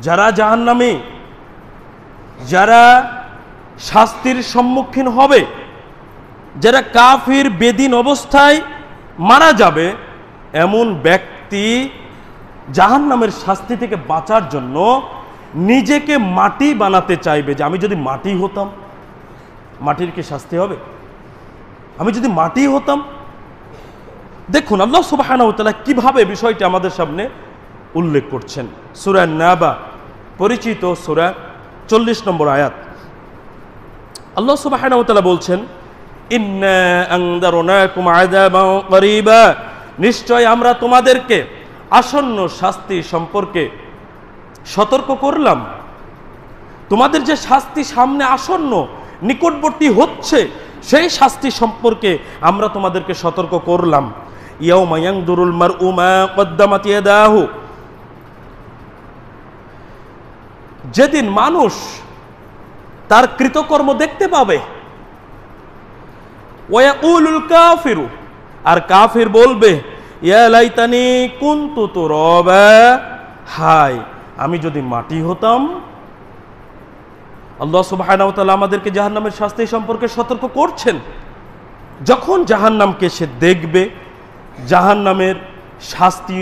যারা জাহান্নামী, যারা শাস্তির সম্মুখীন হবে, যারা কাফির বেদিন অবস্থায় মারা যাবে, এমন ব্যক্তি জাহান্নামের শাস্তি থেকে বাঁচার জন্য নিজেকে মাটি বানাতে চাইবে, যে আমি যদি মাটি হতাম। মাটির কি শাস্তি হবে? আমি যদি মাটি হতাম। দেখুন আল্লাহ সুবহানাহু ওয়া তাআলা কিভাবে বিষয়টি আমাদের সামনে উল্লেখ করছেন। সূরা নাবা, পরিচিত সূরা, 40 নম্বর আয়াত। আল্লাহ সুবহানাহু ওয়া তাআলা বলছেন, ইন্না আনযারনাকুম আযাবান করিবা, নিশ্চয় আমরা তোমাদেরকে আসন্ন শাস্তি সম্পর্কে সতর্ক করলাম। তোমাদের যে শাস্তি সামনে আসন্ন, নিকটবর্তী হচ্ছে, সেই শাস্তি সম্পর্কে আমরা তোমাদেরকে সতর্ক করলাম। ইয়াউমা ইয়ানদুরুল মারউ মা কদ্দামাত ইয়াদাহু, যেদিন মানুষ তার কৃতকর্ম দেখতে পাবে। ওয়ায়াকুলুল কাফিরু, আর কাফির বলবে, ইয়া লাইতানি কুনতু তুরাবা, হায় আমি যদি মাটি হতাম। আল্লাহ সুবহানাহু ওয়া তাআলা আমাদেরকে জাহান্নামের শাস্তি সম্পর্কে সতর্ক করছেন। যখন জাহান্নামকে সে দেখবে, জাহান্নামের শাস্তি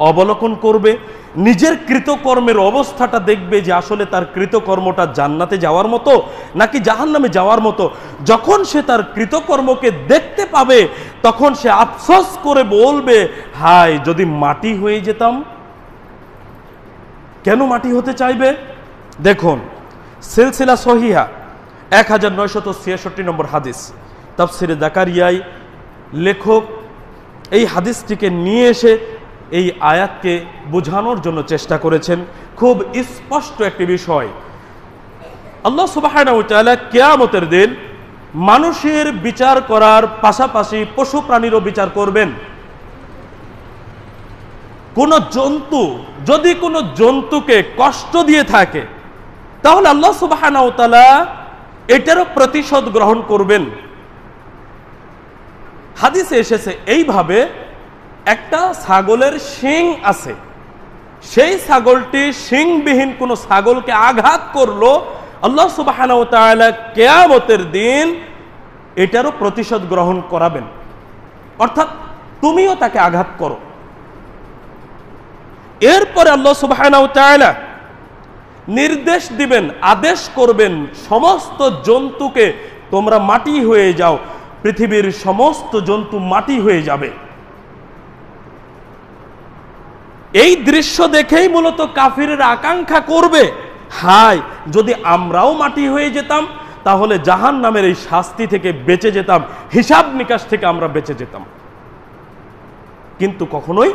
অবলোকন করবে, নিজের কৃতকর্মের অবস্থাটা দেখবে যে আসলে তার কৃতকর্মটা জান্নাতে যাওয়ার মতো নাকি জাহান্নামে যাওয়ার মতো। যখন সে তার কৃতকর্মকে দেখতে পাবে, তখন সে আফসোস করে বলবে, হায় যদি মাটি হয়ে যেতাম। কেন মাটি হতে চাইবে? দেখুন সিলসিলা সহিহা 1966 নম্বর হাদিস, তাফসিরে জাকারিয়ায় লেখক এই হাদিসটিকে নিয়ে এসে এই আয়াতকে বোঝানোর জন্য চেষ্টা করেছেন। খুব স্পষ্ট একটি বিষয়। আল্লাহ সুবহানাহু ওয়া তাআলা কিয়ামতের দিন মানুষের বিচার করার পাশাপাশি পশু প্রাণীরও বিচার করবেন। কোন জন্তু যদি কোনো জন্তুকে কষ্ট দিয়ে থাকে, তাহলে আল্লাহ সুবহানাহু ওয়া তাআলা এটারও প্রতিশোধ গ্রহণ করবেন। হাদিসে এসেছে এইভাবে, একটা ছাগলের শিং আছে, সেই ছাগলটি শিংবিহীন কোনো ছাগলকে আঘাত করলো, আল্লাহ সুবহানাহু ওয়া তাআলা কিয়ামতের দিন এটারও প্রতিশোধ গ্রহণ করাবেন। অর্থাৎ তুমিও তাকে আঘাত করো। এরপরে আল্লাহ সুবহানাহু ওয়া তাআলা নির্দেশ দিবেন, আদেশ করবেন, সমস্ত জন্তুকে তোমরা মাটি হয়ে যাও। পৃথিবীর সমস্ত জন্তু মাটি হয়ে যাবে। এই দৃশ্য দেখেই মূলত কাফিররা আকাঙ্ক্ষা করবে, হায় যদি আমরাও মাটি হয়ে যেতাম, তাহলে জাহান্নামের এই শাস্তি থেকে বেঁচে যেতাম, হিসাব নিকাশ থেকে আমরা বেঁচে যেতাম। কিন্তু কখনোই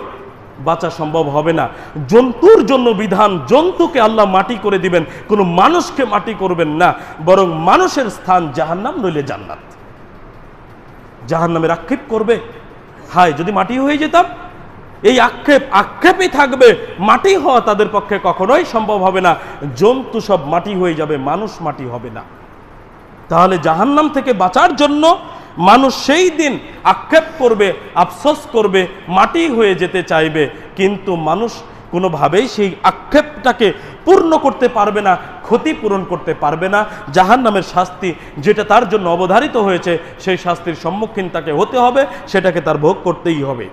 বাঁচা সম্ভব হবে না। জন্তুর জন্য বিধান, জন্তুকে আল্লাহ মাটি করে দিবেন, কোনো মানুষকে মাটি করবেন না, বরং মানুষের স্থান জাহান্নাম নইলে জান্নাত। জাহান্নামের আক্ষেপ করবে, হায় যদি মাটি হয়ে যেতাম। এই আক্ষেপই থাকবে, মাটি হওয়া তাদের পক্ষে কখনোই সম্ভব হবে না। জন্তু সব মাটি হয়ে যাবে, মানুষ মাটি হবে না। তাহলে জাহান্নাম থেকে বাঁচার জন্য মানুষ সেই দিন আক্ষেপ করবে, আফসোস করবে, মাটি হয়ে যেতে চাইবে, কিন্তু মানুষ কোনোভাবেই সেই আক্ষেপটাকে পূর্ণ করতে পারবে না, ক্ষতিপূরণ করতে পারবে না। জাহান্নামের শাস্তি যেটা তার জন্য অবধারিত হয়েছে, সেই শাস্তির সম্মুখীন তাকে হতে হবে, সেটাকে তার ভোগ করতেই হবে।